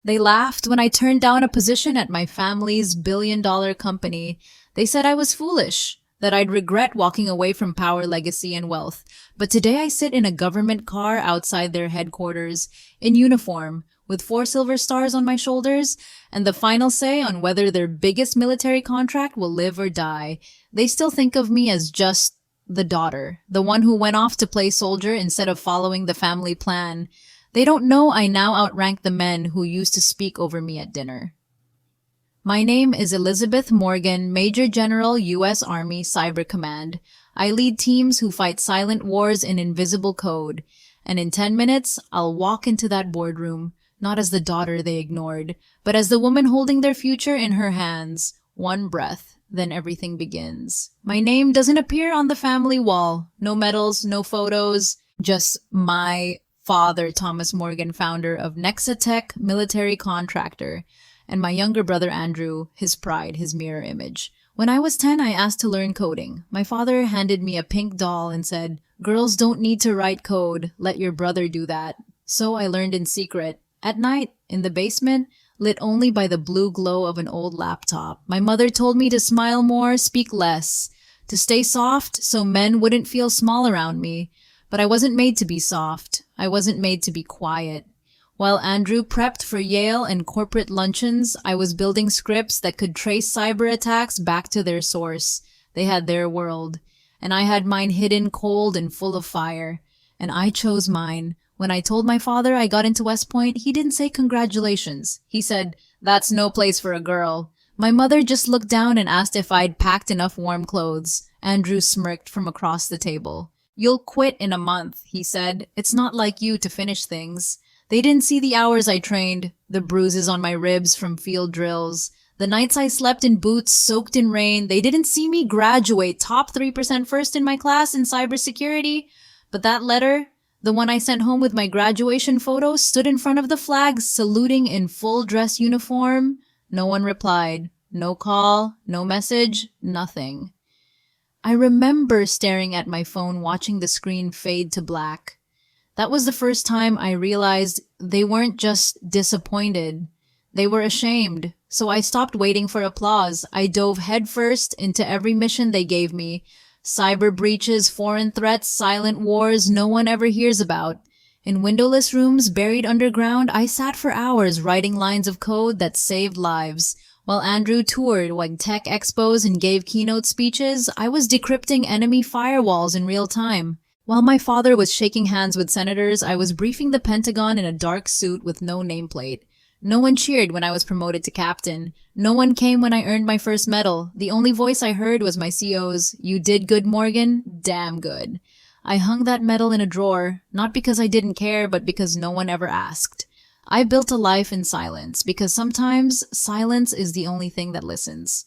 They laughed when I turned down a position at my family's billion-dollar company. They said I was foolish, that I'd regret walking away from power, legacy, and wealth. But today I sit in a government car outside their headquarters, in uniform, with 4 silver stars on my shoulders, and the final say on whether their biggest military contract will live or die. They still think of me as just the daughter, the one who went off to play soldier instead of following the family plan. They don't know I now outrank the men who used to speak over me at dinner. My name is Elizabeth Morgan, Major General, U.S. Army Cyber Command. I lead teams who fight silent wars in invisible code. And in 10 minutes, I'll walk into that boardroom, not as the daughter they ignored, but as the woman holding their future in her hands. One breath, then everything begins. My name doesn't appear on the family wall. No medals, no photos, just my father, Thomas Morgan, founder of Nexatech, military contractor, and my younger brother, Andrew, his pride, his mirror image. When I was 10, I asked to learn coding. My father handed me a pink doll and said, "Girls don't need to write code. Let your brother do that." So I learned in secret. At night, in the basement, lit only by the blue glow of an old laptop. My mother told me to smile more, speak less, to stay soft so men wouldn't feel small around me. But I wasn't made to be soft. I wasn't made to be quiet. While Andrew prepped for Yale and corporate luncheons, I was building scripts that could trace cyber attacks back to their source. They had their world, and I had mine hidden, cold and full of fire. And I chose mine. When I told my father I got into West Point, he didn't say congratulations. He said, "That's no place for a girl." My mother just looked down and asked if I'd packed enough warm clothes. Andrew smirked from across the table. "You'll quit in a month," he said. "It's not like you to finish things." They didn't see the hours I trained, the bruises on my ribs from field drills, the nights I slept in boots soaked in rain. They didn't see me graduate top 3% first in my class in cybersecurity. But that letter, the one I sent home with my graduation photo, stood in front of the flag, saluting in full dress uniform. No one replied. No call, no message, nothing. I remember staring at my phone, watching the screen fade to black. That was the first time I realized they weren't just disappointed. They were ashamed. So I stopped waiting for applause. I dove headfirst into every mission they gave me. Cyber breaches, foreign threats, silent wars no one ever hears about. In windowless rooms buried underground, I sat for hours writing lines of code that saved lives. While Andrew toured like tech expos and gave keynote speeches, I was decrypting enemy firewalls in real time. While my father was shaking hands with senators, I was briefing the Pentagon in a dark suit with no nameplate. No one cheered when I was promoted to captain. No one came when I earned my first medal. The only voice I heard was my CO's, "You did good, Morgan. Damn good." I hung that medal in a drawer, not because I didn't care, but because no one ever asked. I built a life in silence, because sometimes silence is the only thing that listens.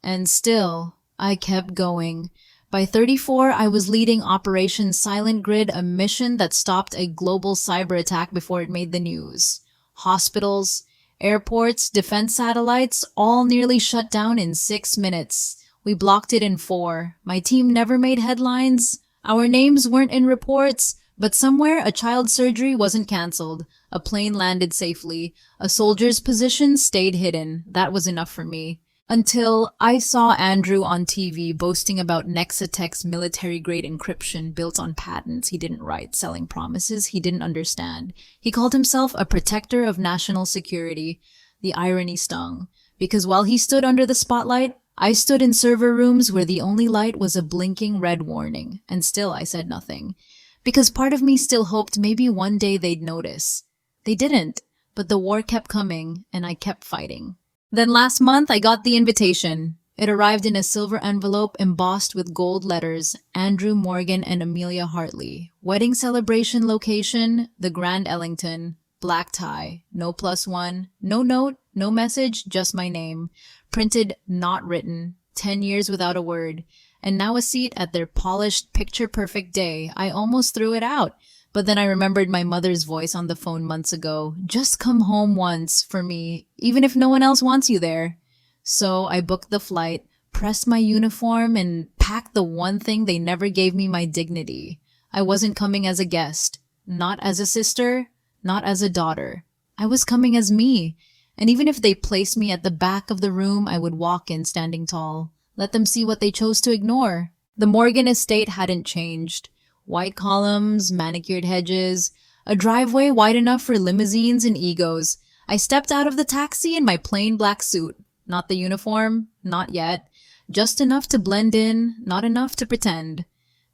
And still, I kept going. By 34, I was leading Operation Silent Grid, a mission that stopped a global cyber attack before it made the news. Hospitals, airports, defense satellites, all nearly shut down in 6 minutes. We blocked it in 4. My team never made headlines. Our names weren't in reports, but somewhere a child's surgery wasn't canceled. A plane landed safely. A soldier's position stayed hidden. That was enough for me. Until I saw Andrew on TV boasting about Nexatech's military-grade encryption built on patents he didn't write, selling promises he didn't understand. He called himself a protector of national security. The irony stung, because while he stood under the spotlight, I stood in server rooms where the only light was a blinking red warning, and still I said nothing. Because part of me still hoped maybe one day they'd notice. They didn't, but the war kept coming, and I kept fighting. Then last month, I got the invitation. It arrived in a silver envelope embossed with gold letters, Andrew Morgan and Amelia Hartley. Wedding celebration location, the Grand Ellington. Black tie, no +1, no note, no message, just my name. Printed, not written, 10 years without a word. And now a seat at their polished, picture-perfect day. I almost threw it out. But then I remembered my mother's voice on the phone months ago. Just come home once, for me, even if no one else wants you there. So I booked the flight, pressed my uniform, and packed the one thing they never gave me, my dignity. I wasn't coming as a guest. Not as a sister. Not as a daughter. I was coming as me. And even if they placed me at the back of the room, I would walk in standing tall. Let them see what they chose to ignore. The Morgan estate hadn't changed. White columns, manicured hedges, a driveway wide enough for limousines and egos. I stepped out of the taxi in my plain black suit. Not the uniform, not yet. Just enough to blend in, not enough to pretend.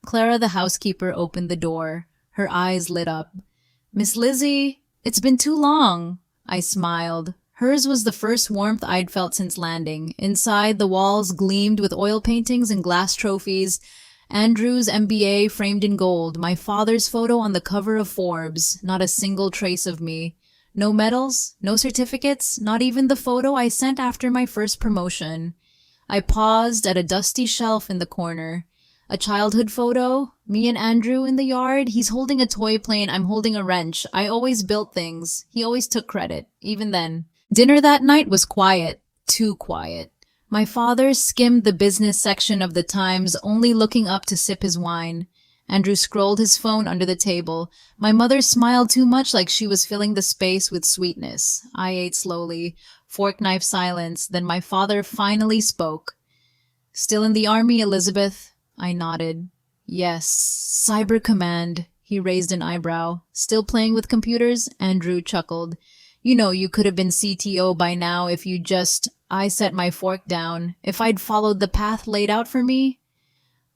Clara, the housekeeper, opened the door. Her eyes lit up. "Miss Lizzie, it's been too long." I smiled. Hers was the first warmth I'd felt since landing. Inside, the walls gleamed with oil paintings and glass trophies. Andrew's MBA framed in gold, my father's photo on the cover of Forbes, not a single trace of me. No medals, no certificates, not even the photo I sent after my first promotion. I paused at a dusty shelf in the corner. A childhood photo, me and Andrew in the yard. He's holding a toy plane, I'm holding a wrench. I always built things. He always took credit, even then. Dinner that night was quiet, too quiet. My father skimmed the business section of the Times, only looking up to sip his wine. Andrew scrolled his phone under the table. My mother smiled too much, like she was filling the space with sweetness. I ate slowly, fork-knife silence. Then my father finally spoke. "Still in the army, Elizabeth?" I nodded. "Yes, Cyber Command." He raised an eyebrow. "Still playing with computers?" Andrew chuckled. "You know, you could have been CTO by now if you just—" I set my fork down. "If I'd followed the path laid out for me?"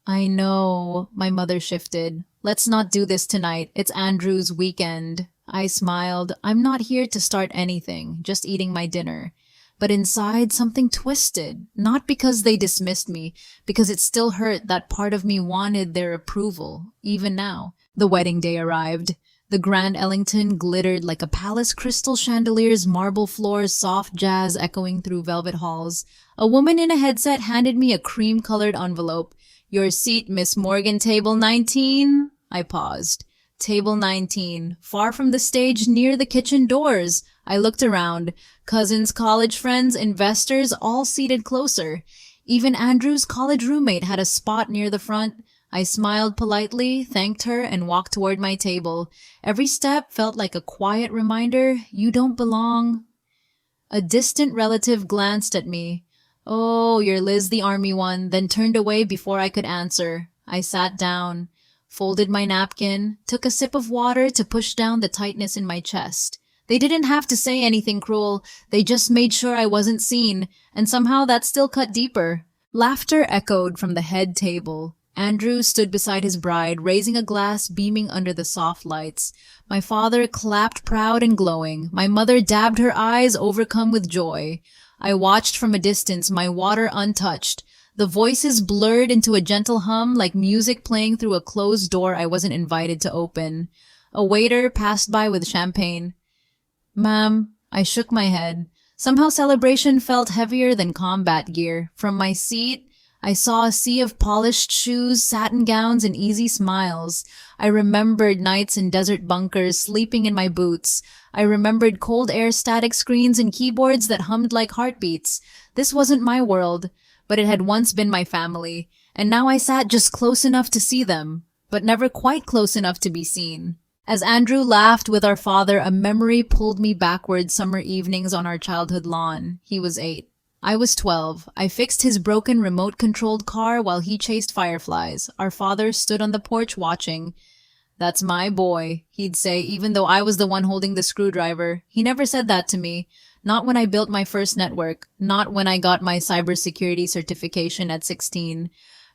"I know." My mother shifted. "Let's not do this tonight. It's Andrew's weekend." I smiled. "I'm not here to start anything, just eating my dinner." But inside, something twisted. Not because they dismissed me, because it still hurt. That part of me wanted their approval, even now. The wedding day arrived. The Grand Ellington glittered like a palace, crystal chandeliers, marble floors, soft jazz echoing through velvet halls. A woman in a headset handed me a cream-colored envelope. "Your seat, Miss Morgan, table 19. I paused. Table 19, far from the stage, near the kitchen doors. I looked around. Cousins, college friends, investors, all seated closer. Even Andrew's college roommate had a spot near the front. I smiled politely, thanked her, and walked toward my table. Every step felt like a quiet reminder, you don't belong. A distant relative glanced at me. "Oh, you're Liz, the army one," then turned away before I could answer. I sat down, folded my napkin, took a sip of water to push down the tightness in my chest. They didn't have to say anything cruel. They just made sure I wasn't seen, and somehow that still cut deeper. Laughter echoed from the head table. Andrew stood beside his bride, raising a glass, beaming under the soft lights. My father clapped proud and glowing. My mother dabbed her eyes, overcome with joy. I watched from a distance, my water untouched. The voices blurred into a gentle hum, like music playing through a closed door I wasn't invited to open. A waiter passed by with champagne. "Ma'am," I shook my head. Somehow celebration felt heavier than combat gear. From my seat, I saw a sea of polished shoes, satin gowns, and easy smiles. I remembered nights in desert bunkers, sleeping in my boots. I remembered cold air static screens and keyboards that hummed like heartbeats. This wasn't my world, but it had once been my family, and now I sat just close enough to see them, but never quite close enough to be seen. As Andrew laughed with our father, a memory pulled me backward summer evenings on our childhood lawn. He was 8. I was 12. I fixed his broken remote-controlled car while he chased fireflies. Our father stood on the porch watching. "That's my boy," he'd say, even though I was the one holding the screwdriver. He never said that to me. Not when I built my first network. Not when I got my cybersecurity certification at 16.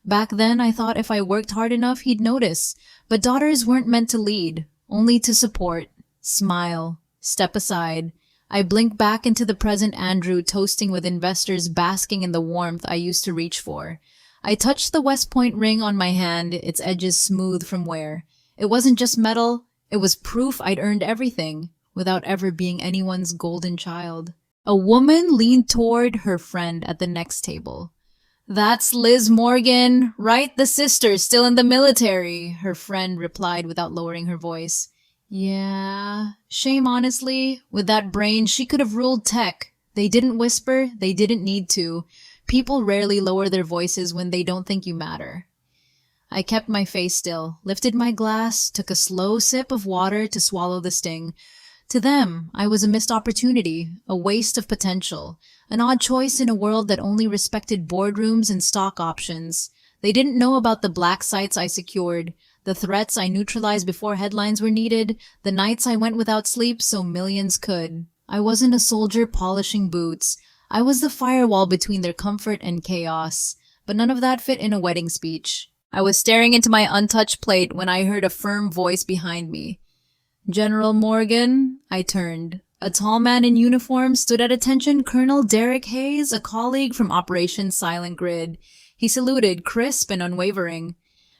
Back then, I thought if I worked hard enough, he'd notice. But daughters weren't meant to lead, only to support. Smile. Step aside. I blinked back into the present Andrew, toasting with investors, basking in the warmth I used to reach for. I touched the West Point ring on my hand, its edges smooth from wear. It wasn't just metal, it was proof I'd earned everything, without ever being anyone's golden child. A woman leaned toward her friend at the next table. "That's Liz Morgan, right? The sister, still in the military," her friend replied without lowering her voice. "Yeah, shame honestly. With that brain, she could have ruled tech. They didn't whisper, they didn't need to. People rarely lower their voices when they don't think you matter." I kept my face still, lifted my glass, took a slow sip of water to swallow the sting. To them, I was a missed opportunity, a waste of potential, an odd choice in a world that only respected boardrooms and stock options. They didn't know about the black sites I secured, the threats I neutralized before headlines were needed, the nights I went without sleep so millions could. I wasn't a soldier polishing boots. I was the firewall between their comfort and chaos. But none of that fit in a wedding speech. I was staring into my untouched plate when I heard a firm voice behind me. "General Morgan?" I turned. A tall man in uniform stood at attention, Colonel Derek Hayes, a colleague from Operation Silent Grid. He saluted, crisp and unwavering.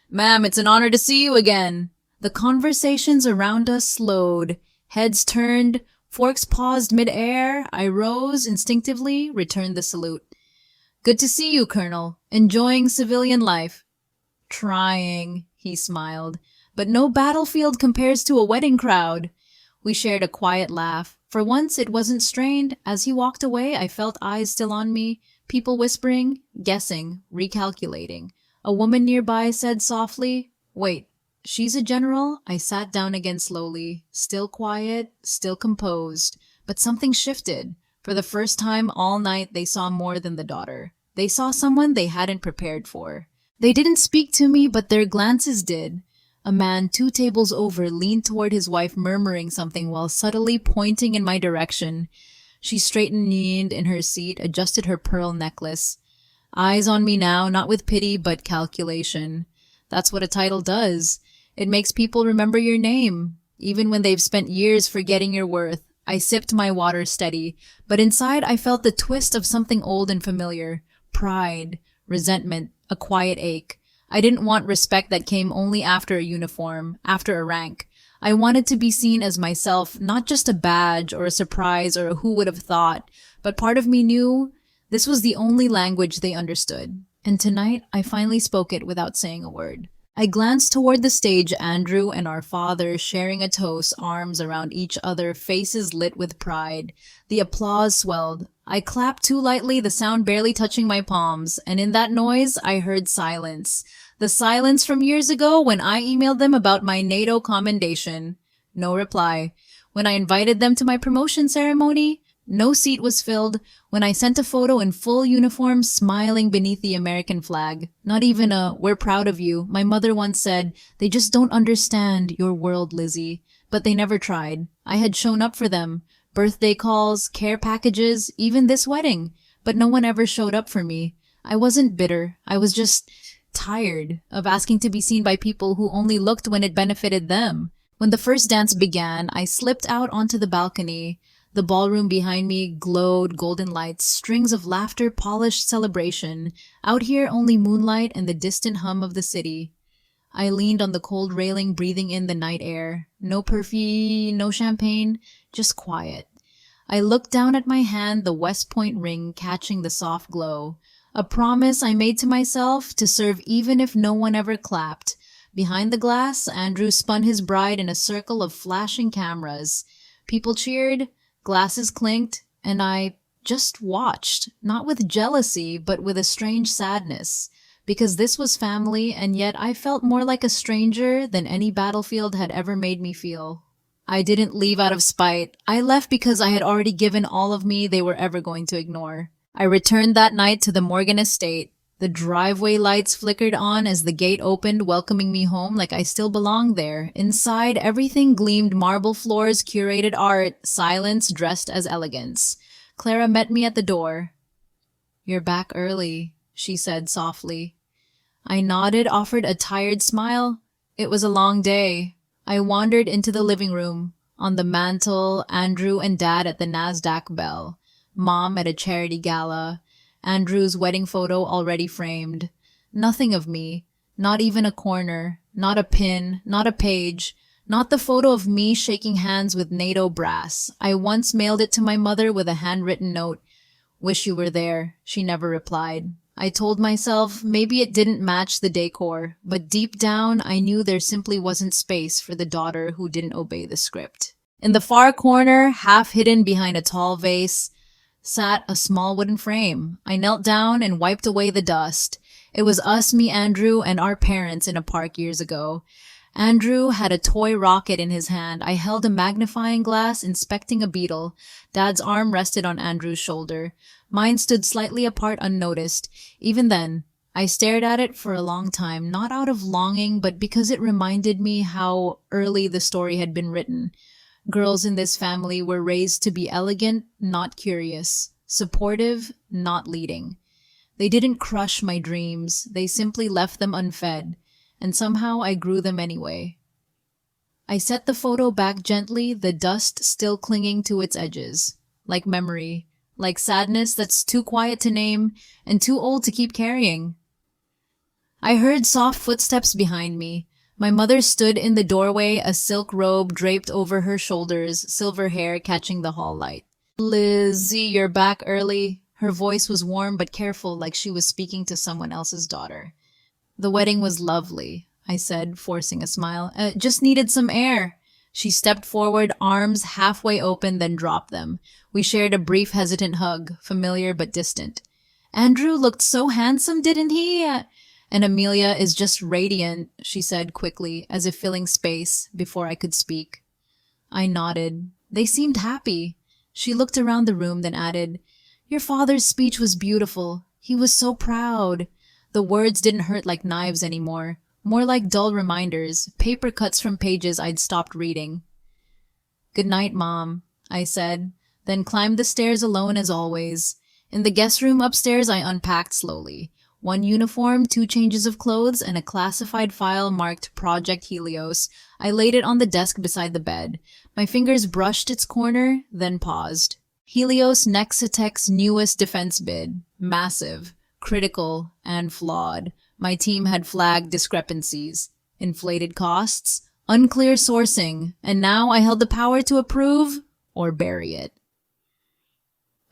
"Ma'am, it's an honor to see you again." The conversations around us slowed. Heads turned, forks paused mid-air. I rose, instinctively returned the salute. "Good to see you, Colonel. Enjoying civilian life?" "Trying," he smiled. "But no battlefield compares to a wedding crowd." We shared a quiet laugh. For once, it wasn't strained. As he walked away, I felt eyes still on me, people whispering, guessing, recalculating. A woman nearby said softly, "Wait, she's a general?" I sat down again slowly, still quiet, still composed. But something shifted. For the first time all night, they saw more than the daughter. They saw someone they hadn't prepared for. They didn't speak to me, but their glances did. A man 2 tables over leaned toward his wife, murmuring something while subtly pointing in my direction. She straightened in her seat, adjusted her pearl necklace. Eyes on me now, not with pity, but calculation. That's what a title does. It makes people remember your name, even when they've spent years forgetting your worth. I sipped my water steady, but inside I felt the twist of something old and familiar. Pride, resentment, a quiet ache. I didn't want respect that came only after a uniform, after a rank. I wanted to be seen as myself, not just a badge or a surprise or a who would have thought, but part of me knew this was the only language they understood. And tonight, I finally spoke it without saying a word. I glanced toward the stage, Andrew and our father sharing a toast, arms around each other, faces lit with pride. The applause swelled. I clapped too lightly, the sound barely touching my palms, and in that noise, I heard silence. The silence from years ago when I emailed them about my NATO commendation. No reply. When I invited them to my promotion ceremony, no seat was filled. When I sent a photo in full uniform, smiling beneath the American flag. Not even a, "We're proud of you." My mother once said, "They just don't understand your world, Lizzie." But they never tried. I had shown up for them. Birthday calls, care packages, even this wedding. But no one ever showed up for me. I wasn't bitter. I was just tired of asking to be seen by people who only looked when it benefited them. When the first dance began, I slipped out onto the balcony. The ballroom behind me glowed golden lights, strings of laughter, polished celebration. Out here, only moonlight and the distant hum of the city. I leaned on the cold railing, breathing in the night air. No perfume, no champagne, just quiet. I looked down at my hand, the West Point ring catching the soft glow. A promise I made to myself to serve even if no one ever clapped. Behind the glass, Andrew spun his bride in a circle of flashing cameras. People cheered, glasses clinked, and I just watched, not with jealousy, but with a strange sadness. Because this was family, and yet I felt more like a stranger than any battlefield had ever made me feel. I didn't leave out of spite. I left because I had already given all of me they were ever going to ignore. I returned that night to the Morgan estate. The driveway lights flickered on as the gate opened, welcoming me home like I still belonged there. Inside, everything gleamed: marble floors, curated art, silence dressed as elegance. Clara met me at the door. "You're back early," she said softly. I nodded, offered a tired smile. It was a long day. I wandered into the living room. On the mantel, Andrew and Dad at the NASDAQ bell. Mom at a charity gala. Andrew's wedding photo already framed. Nothing of me. Not even a corner. Not a pin. Not a page. Not the photo of me shaking hands with NATO brass. I once mailed it to my mother with a handwritten note. "Wish you were there." She never replied. I told myself maybe it didn't match the decor, but deep down I knew there simply wasn't space for the daughter who didn't obey the script. In the far corner, half hidden behind a tall vase, sat a small wooden frame. I knelt down and wiped away the dust. It was us, me, Andrew, and our parents in a park years ago. Andrew had a toy rocket in his hand. I held a magnifying glass, inspecting a beetle. Dad's arm rested on Andrew's shoulder. Mine stood slightly apart, unnoticed. Even then, I stared at it for a long time, not out of longing, but because it reminded me how early the story had been written. Girls in this family were raised to be elegant, not curious, supportive, not leading. They didn't crush my dreams, they simply left them unfed, and somehow I grew them anyway. I set the photo back gently, the dust still clinging to its edges, like memory, like sadness that's too quiet to name and too old to keep carrying. I heard soft footsteps behind me. My mother stood in the doorway, a silk robe draped over her shoulders, silver hair catching the hall light. "Lizzie, you're back early." Her voice was warm but careful, like she was speaking to someone else's daughter. "The wedding was lovely," I said, forcing a smile. Just needed some air." She stepped forward, arms halfway open, then dropped them. We shared a brief, hesitant hug, familiar but distant. "Andrew looked so handsome, didn't he?" "And Amelia is just radiant," she said quickly, as if filling space before I could speak. I nodded. They seemed happy. She looked around the room, then added, "Your father's speech was beautiful. He was so proud." The words didn't hurt like knives anymore, more like dull reminders, paper cuts from pages I'd stopped reading. "Good night, Mom," I said, then climbed the stairs alone as always. In the guest room upstairs, I unpacked slowly. One uniform, 2 changes of clothes, and a classified file marked Project Helios. I laid it on the desk beside the bed. My fingers brushed its corner, then paused. Helios Nexitech's newest defense bid. Massive, critical, and flawed. My team had flagged discrepancies. Inflated costs, unclear sourcing, and now I held the power to approve or bury it.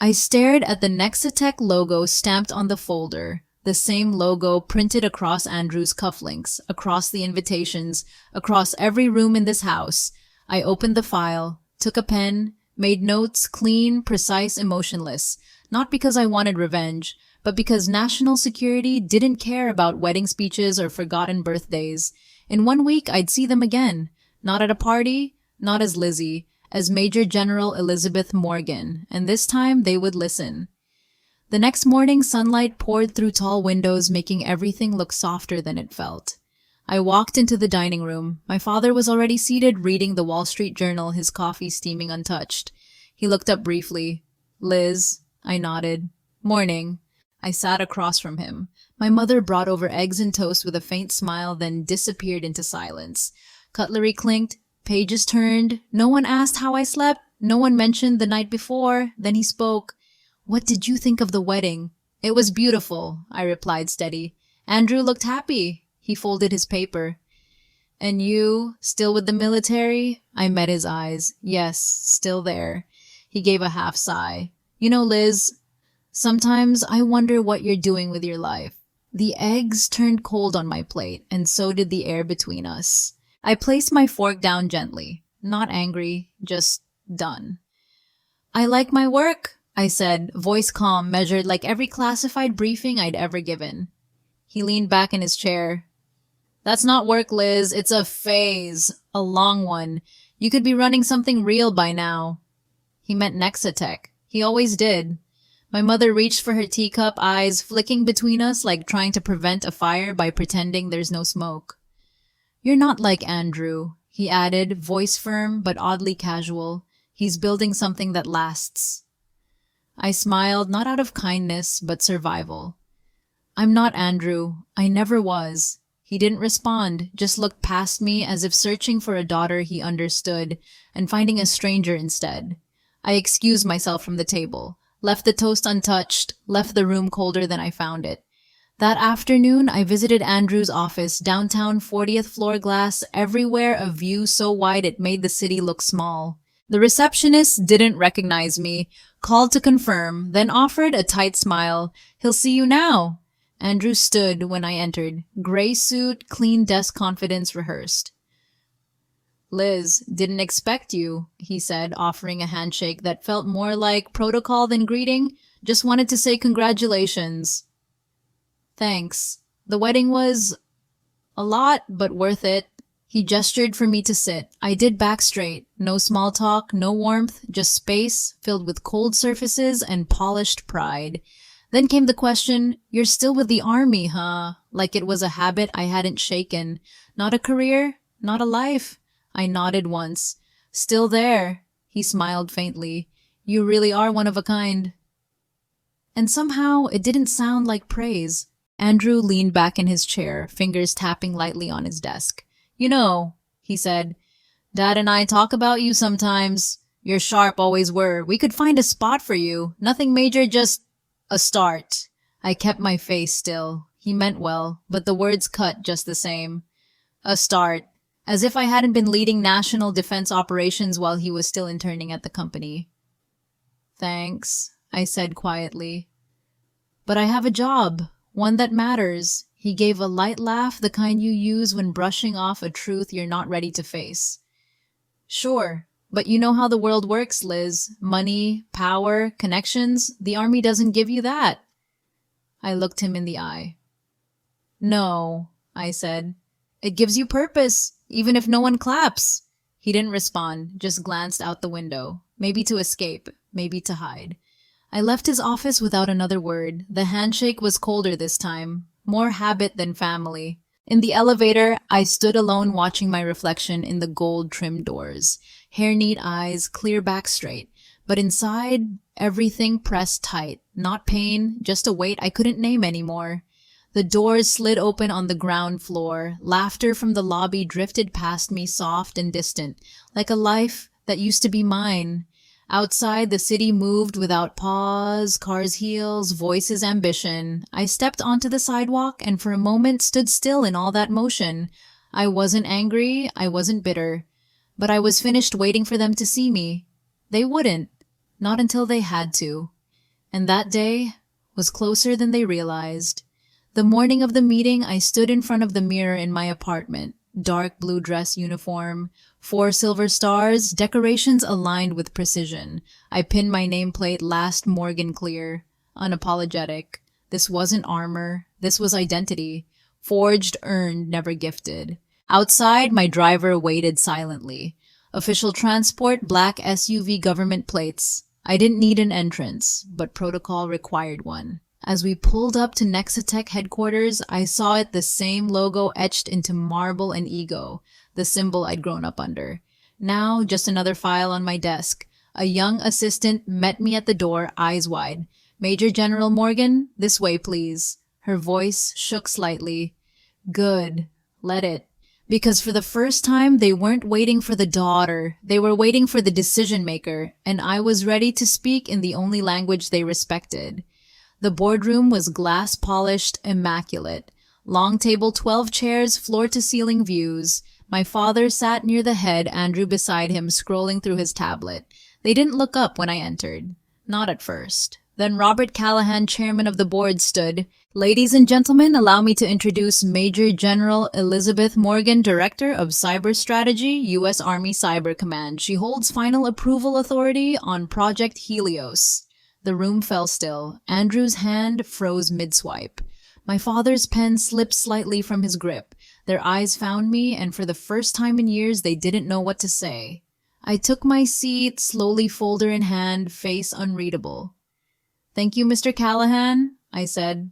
I stared at the Nexitech logo stamped on the folder. The same logo printed across Andrew's cufflinks, across the invitations, across every room in this house. I opened the file, took a pen, made notes clean, precise, emotionless. Not because I wanted revenge, but because national security didn't care about wedding speeches or forgotten birthdays. In 1 week, I'd see them again. Not at a party, not as Lizzie, as Major General Elizabeth Morgan, and this time they would listen. The next morning, sunlight poured through tall windows, making everything look softer than it felt. I walked into the dining room. My father was already seated, reading the Wall Street Journal, his coffee steaming untouched. He looked up briefly. "Liz," I nodded. "Morning." I sat across from him. My mother brought over eggs and toast with a faint smile, then disappeared into silence. Cutlery clinked, pages turned. No one asked how I slept. No one mentioned the night before. Then he spoke. "What did you think of the wedding?" "It was beautiful," I replied steady. "Andrew looked happy." He folded his paper. "And you, still with the military?" I met his eyes. "Yes, still there." He gave a half sigh. "You know, Liz, sometimes I wonder what you're doing with your life." The eggs turned cold on my plate, and so did the air between us. I placed my fork down gently. Not angry, just done. "I like my work," I said, voice calm, measured like every classified briefing I'd ever given. He leaned back in his chair. "That's not work, Liz. It's a phase. A long one. You could be running something real by now." He meant Nexitech. He always did. My mother reached for her teacup, eyes flicking between us like trying to prevent a fire by pretending there's no smoke. "You're not like Andrew," he added, voice firm but oddly casual. "He's building something that lasts." I smiled, not out of kindness, but survival. "I'm not Andrew. I never was." He didn't respond, just looked past me as if searching for a daughter he understood, and finding a stranger instead. I excused myself from the table, left the toast untouched, left the room colder than I found it. That afternoon, I visited Andrew's office, downtown 40th floor glass, everywhere a view so wide it made the city look small. The receptionist didn't recognize me, called to confirm, then offered a tight smile. "He'll see you now." Andrew stood when I entered, gray suit, clean desk, confidence rehearsed. "Liz, didn't expect you," he said, offering a handshake that felt more like protocol than greeting. "Just wanted to say congratulations." "Thanks. The wedding was a lot, but worth it." He gestured for me to sit. I did back straight. No small talk, no warmth, just space filled with cold surfaces and polished pride. Then came the question, "You're still with the army, huh?" Like it was a habit I hadn't shaken. Not a career, not a life. I nodded once. "Still there." He smiled faintly. "You really are one of a kind." And somehow it didn't sound like praise. Andrew leaned back in his chair, fingers tapping lightly on his desk. "You know," he said, "Dad and I talk about you sometimes. You're sharp, always were. We could find a spot for you. Nothing major, just a start." I kept my face still. He meant well, but the words cut just the same. A start. As if I hadn't been leading national defense operations while he was still interning at the company. "Thanks," I said quietly. "But I have a job, one that matters." He gave a light laugh, the kind you use when brushing off a truth you're not ready to face. "Sure, but you know how the world works, Liz. Money, power, connections. The army doesn't give you that." I looked him in the eye. "No," I said. "It gives you purpose, even if no one claps." He didn't respond, just glanced out the window. Maybe to escape, maybe to hide. I left his office without another word. The handshake was colder this time, more habit than family. In the elevator, I stood alone watching my reflection in the gold-trimmed doors. Hair-neat eyes, clear back straight. But inside, everything pressed tight. Not pain, just a weight I couldn't name anymore. The doors slid open on the ground floor. Laughter from the lobby drifted past me, soft and distant, like a life that used to be mine. Outside, the city moved without pause, cars' heels, voices' ambition. I stepped onto the sidewalk and for a moment stood still in all that motion. I wasn't angry, I wasn't bitter. But I was finished waiting for them to see me. They wouldn't. Not until they had to. And that day was closer than they realized. The morning of the meeting, I stood in front of the mirror in my apartment. Dark blue dress uniform, 4 silver stars, decorations aligned with precision. I pinned my nameplate "Last Morgan Clear." Unapologetic. This wasn't armor. This was identity. Forged, earned, never gifted. Outside, my driver waited silently. Official transport, black SUV government plates. I didn't need an entrance, but protocol required one. As we pulled up to Nexatech headquarters, I saw it, the same logo etched into marble and ego, the symbol I'd grown up under. Now, just another file on my desk. A young assistant met me at the door, eyes wide. "Major General Morgan, this way, please." Her voice shook slightly. Good. Let it. Because for the first time, they weren't waiting for the daughter. They were waiting for the decision maker, and I was ready to speak in the only language they respected. The boardroom was glass-polished, immaculate. Long table, 12 chairs, floor-to-ceiling views. My father sat near the head, Andrew beside him, scrolling through his tablet. They didn't look up when I entered. Not at first. Then Robert Callahan, chairman of the board, stood. "Ladies and gentlemen, allow me to introduce Major General Elizabeth Morgan, Director of Cyber Strategy, U.S. Army Cyber Command. She holds final approval authority on Project Helios." The room fell still. Andrew's hand froze mid-swipe. My father's pen slipped slightly from his grip. Their eyes found me, and for the first time in years, they didn't know what to say. I took my seat, slowly folder in hand, face unreadable. "Thank you, Mr. Callahan," I said.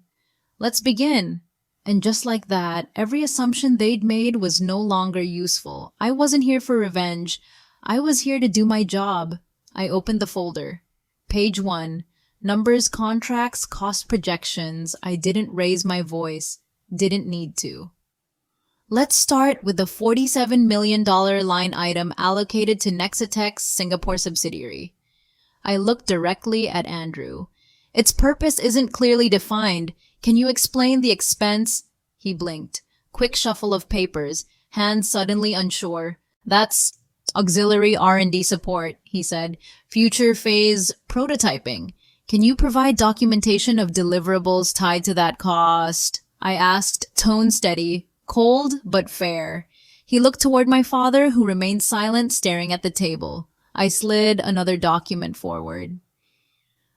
"Let's begin." And just like that, every assumption they'd made was no longer useful. I wasn't here for revenge. I was here to do my job. I opened the folder. Page 1. Numbers, contracts, cost projections. I didn't raise my voice. Didn't need to. Let's start with the $47 million line item allocated to Nexatech's Singapore subsidiary. I looked directly at Andrew. "Its purpose isn't clearly defined. Can you explain the expense?" He blinked. Quick shuffle of papers, hands suddenly unsure. "That's auxiliary R&D support," he said. "Future phase prototyping. Can you provide documentation of deliverables tied to that cost?" I asked, tone steady, cold but fair. He looked toward my father, who remained silent, staring at the table. I slid another document forward.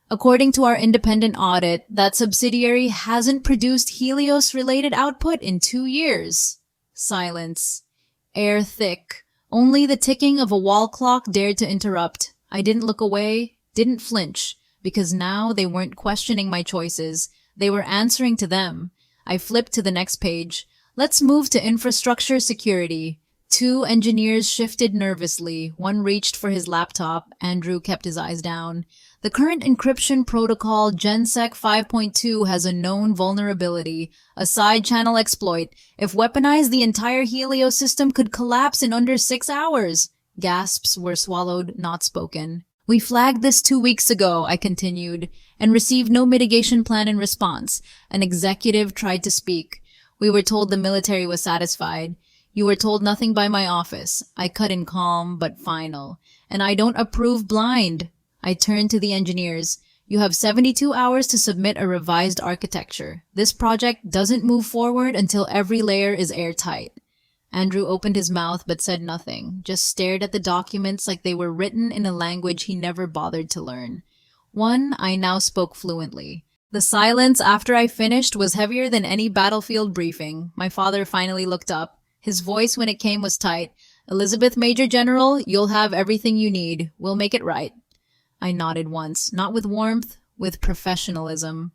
"According to our independent audit, that subsidiary hasn't produced Helios-related output in 2 years." Silence. air thick. Only the ticking of a wall clock dared to interrupt. I didn't look away, didn't flinch, because now they weren't questioning my choices. They were answering to them. I flipped to the next page. Let's move to infrastructure security. Two engineers shifted nervously. One reached for his laptop. Andrew kept his eyes down. The current encryption protocol GenSec 5.2 has a known vulnerability, a side-channel exploit. If weaponized, the entire Helios system could collapse in under 6 hours. Gasps were swallowed, not spoken. We flagged this 2 weeks ago, I continued, and received no mitigation plan in response. An executive tried to speak. We were told the military was satisfied. You were told nothing by my office. I cut in calm, but final. And I don't approve blind. I turned to the engineers. You have 72 hours to submit a revised architecture. This project doesn't move forward until every layer is airtight. Andrew opened his mouth but said nothing, just stared at the documents like they were written in a language he never bothered to learn. I now spoke fluently. The silence after I finished was heavier than any battlefield briefing. My father finally looked up. His voice when it came was tight. Elizabeth, Major General, you'll have everything you need. We'll make it right. I nodded once, not with warmth, with professionalism.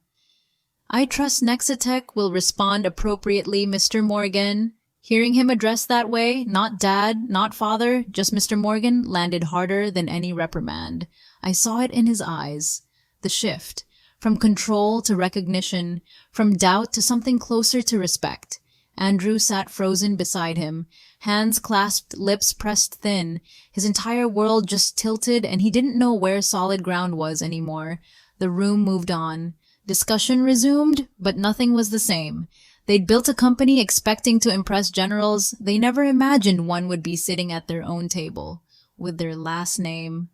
I trust Nexitech will respond appropriately, Mr. Morgan. Hearing him addressed that way, not Dad, not Father, just Mr. Morgan, landed harder than any reprimand. I saw it in his eyes. The shift. From control to recognition, from doubt to something closer to respect. Andrew sat frozen beside him, hands clasped, lips pressed thin. His entire world just tilted, and he didn't know where solid ground was anymore. The room moved on. Discussion resumed, but nothing was the same. They'd built a company expecting to impress generals. They never imagined one would be sitting at their own table, with their last name.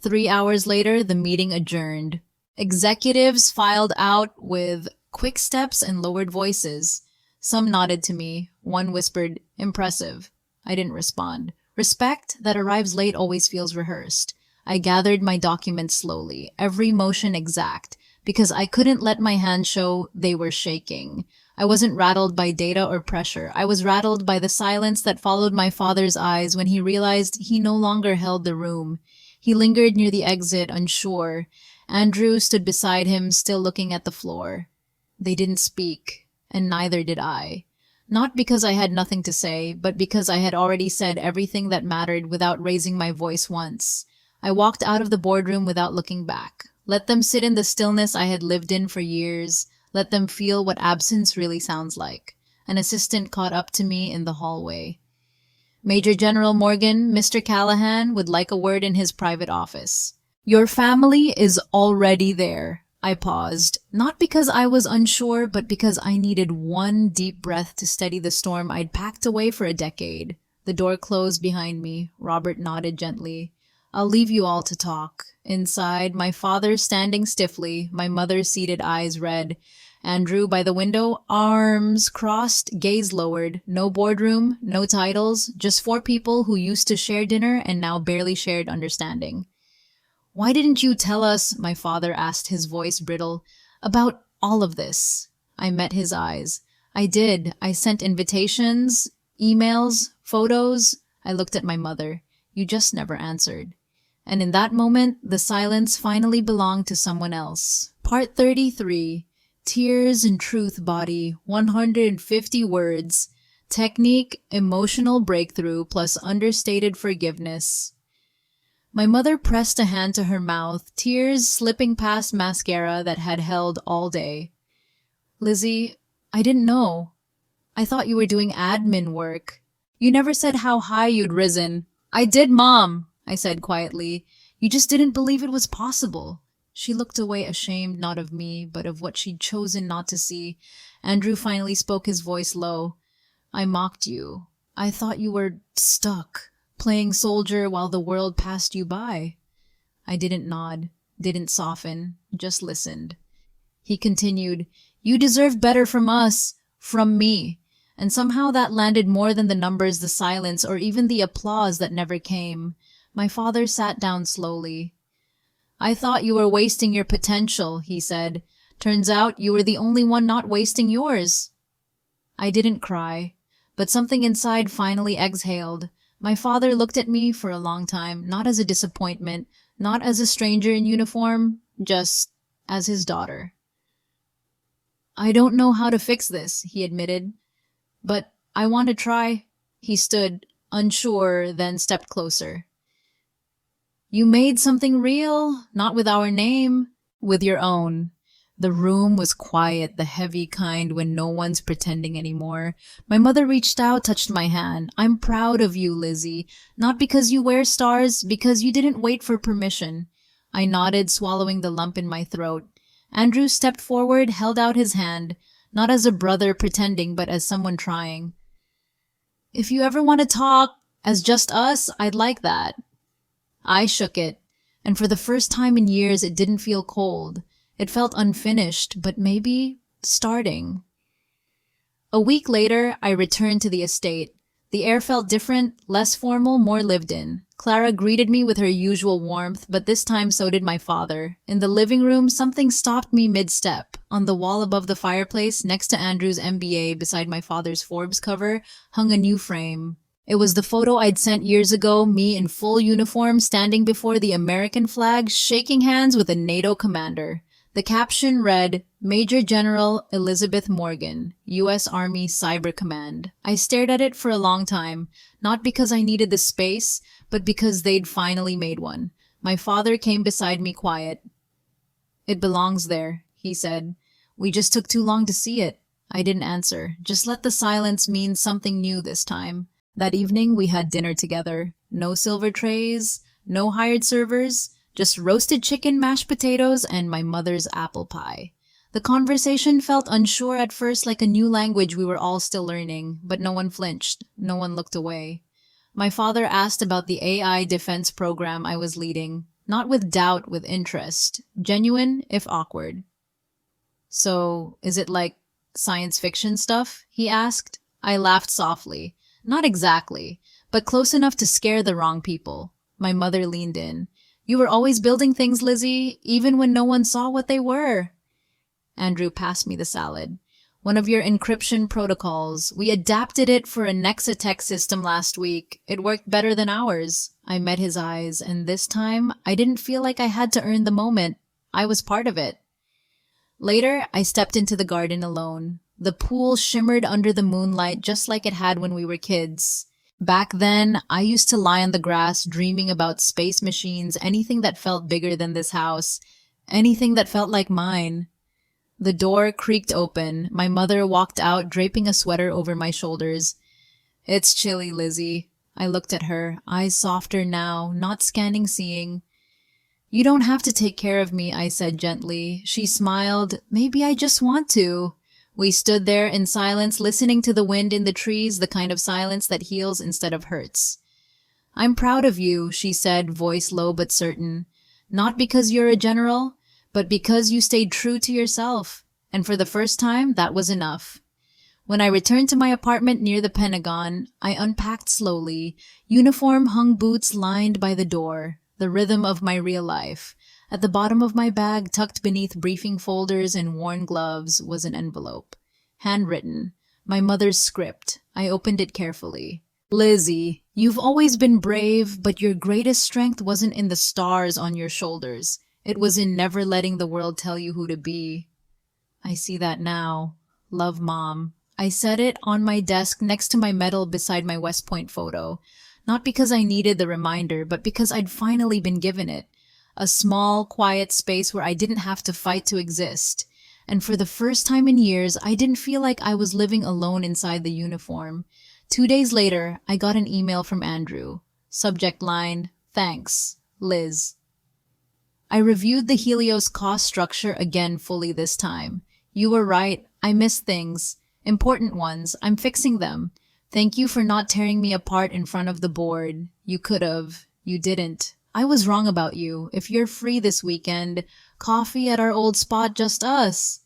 3 hours later, the meeting adjourned. Executives filed out with quick steps and lowered voices. Some nodded to me. One whispered, "Impressive." I didn't respond. Respect that arrives late always feels rehearsed. I gathered my documents slowly, every motion exact, because I couldn't let my hands show they were shaking. I wasn't rattled by data or pressure. I was rattled by the silence that followed my father's eyes when he realized he no longer held the room. He lingered near the exit, unsure. Andrew stood beside him, still looking at the floor. They didn't speak. And neither did I. Not because I had nothing to say, but because I had already said everything that mattered without raising my voice once. I walked out of the boardroom without looking back. Let them sit in the stillness I had lived in for years. Let them feel what absence really sounds like. An assistant caught up to me in the hallway. Major General Morgan, Mr. Callahan would like a word in his private office. Your family is already there. I paused, not because I was unsure, but because I needed one deep breath to steady the storm I'd packed away for a decade. The door closed behind me. Robert nodded gently. I'll leave you all to talk. Inside, my father standing stiffly, my mother's seated eyes red. Andrew by the window, arms crossed, gaze lowered. No boardroom, no titles, just 4 people who used to share dinner and now barely shared understanding. Why didn't you tell us, my father asked, his voice brittle, about all of this? I met his eyes. I did. I sent invitations, emails, photos. I looked at my mother. You just never answered. And in that moment, the silence finally belonged to someone else. Part 33. Tears and Truth Body, 150 words. Technique, emotional breakthrough plus understated forgiveness. My mother pressed a hand to her mouth, tears slipping past mascara that had held all day. Lizzie, I didn't know. I thought you were doing admin work. You never said how high you'd risen. I did, Mom, I said quietly. You just didn't believe it was possible. She looked away, ashamed not of me, but of what she'd chosen not to see. Andrew finally spoke, his voice low. I mocked you. I thought you were stuck. Playing soldier while the world passed you by. I didn't nod, didn't soften, just listened. He continued, You deserve better from us, from me. And somehow that landed more than the numbers, the silence, or even the applause that never came. My father sat down slowly. I thought you were wasting your potential, he said. Turns out you were the only one not wasting yours. I didn't cry. but something inside finally exhaled. My father looked at me for a long time, not as a disappointment, not as a stranger in uniform, just as his daughter. "I don't know how to fix this," he admitted, "but I want to try." He stood, unsure, then stepped closer. "You made something real, not with our name, with your own." The room was quiet, the heavy kind when no one's pretending anymore. My mother reached out, touched my hand. "I'm proud of you, Lizzie. Not because you wear stars, because you didn't wait for permission." I nodded, swallowing the lump in my throat. Andrew stepped forward, held out his hand, not as a brother pretending, but as someone trying. "If you ever want to talk as just us, I'd like that." I shook it, and for the first time in years it didn't feel cold. It felt unfinished, but maybe starting. A week later, I returned to the estate. The air felt different, less formal, more lived in. Clara greeted me with her usual warmth, but this time so did my father. In the living room, something stopped me mid-step. On the wall above the fireplace, next to Andrew's MBA beside my father's Forbes cover, hung a new frame. It was the photo I'd sent years ago, me in full uniform standing before the American flag, shaking hands with a NATO commander. The caption read, "Major General Elizabeth Morgan, U.S. Army Cyber Command." I stared at it for a long time, not because I needed the space, but because they'd finally made one. My father came beside me quiet. "It belongs there," he said. "We just took too long to see it." I didn't answer. Just let the silence mean something new this time. That evening we had dinner together. No silver trays, no hired servers, just roasted chicken, mashed potatoes, and my mother's apple pie. The conversation felt unsure at first, like a new language we were all still learning, but no one flinched. No one looked away. My father asked about the AI defense program I was leading, not with doubt, with interest, genuine if awkward. "So, is it like science fiction stuff?" he asked. I laughed softly. "Not exactly, but close enough to scare the wrong people." My mother leaned in. "You were always building things, Lizzie, even when no one saw what they were." Andrew passed me the salad. "One of your encryption protocols. We adapted it for a Nexatech system last week. It worked better than ours." I met his eyes, and this time, I didn't feel like I had to earn the moment. I was part of it. Later, I stepped into the garden alone. The pool shimmered under the moonlight just like it had when we were kids. Back then, I used to lie on the grass dreaming about space machines, anything that felt bigger than this house, anything that felt like mine. The door creaked open. My mother walked out, draping a sweater over my shoulders. "It's chilly, Lizzie." I looked at her, eyes softer now, not scanning, seeing. "You don't have to take care of me," I said gently. She smiled. "Maybe I just want to." We stood there in silence, listening to the wind in the trees, the kind of silence that heals instead of hurts. "I'm proud of you," she said, voice low but certain. "Not because you're a general, but because you stayed true to yourself. And for the first time, that was enough." When I returned to my apartment near the Pentagon, I unpacked slowly. Uniform-hung boots lined by the door, the rhythm of my real life. At the bottom of my bag, tucked beneath briefing folders and worn gloves, was an envelope. Handwritten. My mother's script. I opened it carefully. "Lizzie, you've always been brave, but your greatest strength wasn't in the stars on your shoulders. It was in never letting the world tell you who to be." I see that now. Love, Mom. I set it on my desk next to my medal beside my West Point photo. Not because I needed the reminder, but because I'd finally been given it. A small, quiet space where I didn't have to fight to exist. And for the first time in years, I didn't feel like I was living alone inside the uniform. 2 days later, I got an email from Andrew. Subject line, "Thanks, Liz." I reviewed the Helios cost structure again fully this time. "You were right. I missed things. Important ones. I'm fixing them. Thank you for not tearing me apart in front of the board. You could have. You didn't. I was wrong about you. If you're free this weekend, coffee at our old spot, just us."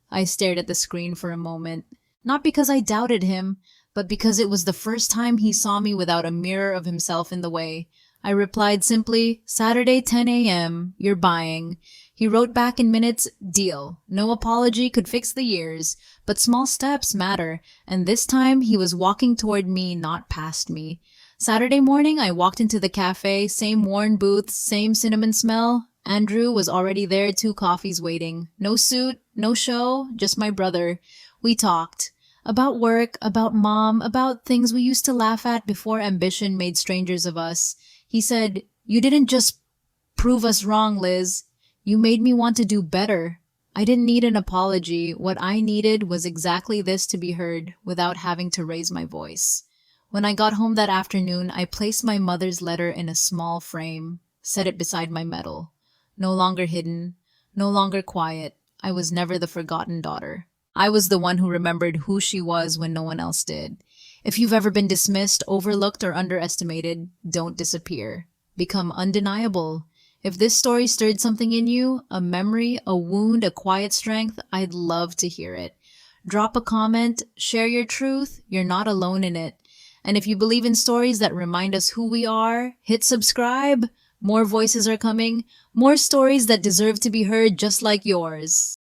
I stared at the screen for a moment. Not because I doubted him, but because it was the first time he saw me without a mirror of himself in the way. I replied simply, "Saturday 10 a.m., you're buying." He wrote back in minutes, "Deal. No apology could fix the years, but small steps matter." And this time he was walking toward me, not past me. Saturday morning, I walked into the cafe, same worn booths, same cinnamon smell. Andrew was already there, 2 coffees waiting. No suit, no show, just my brother. We talked. About work, about mom, about things we used to laugh at before ambition made strangers of us. He said, "You didn't just prove us wrong, Liz. You made me want to do better." I didn't need an apology. What I needed was exactly this, to be heard without having to raise my voice. When I got home that afternoon, I placed my mother's letter in a small frame, set it beside my medal. No longer hidden, no longer quiet. I was never the forgotten daughter. I was the one who remembered who she was when no one else did. If you've ever been dismissed, overlooked, or underestimated, don't disappear. Become undeniable. If this story stirred something in you, a memory, a wound, a quiet strength, I'd love to hear it. Drop a comment, share your truth. You're not alone in it. And if you believe in stories that remind us who we are, hit subscribe. More voices are coming, more stories that deserve to be heard just like yours.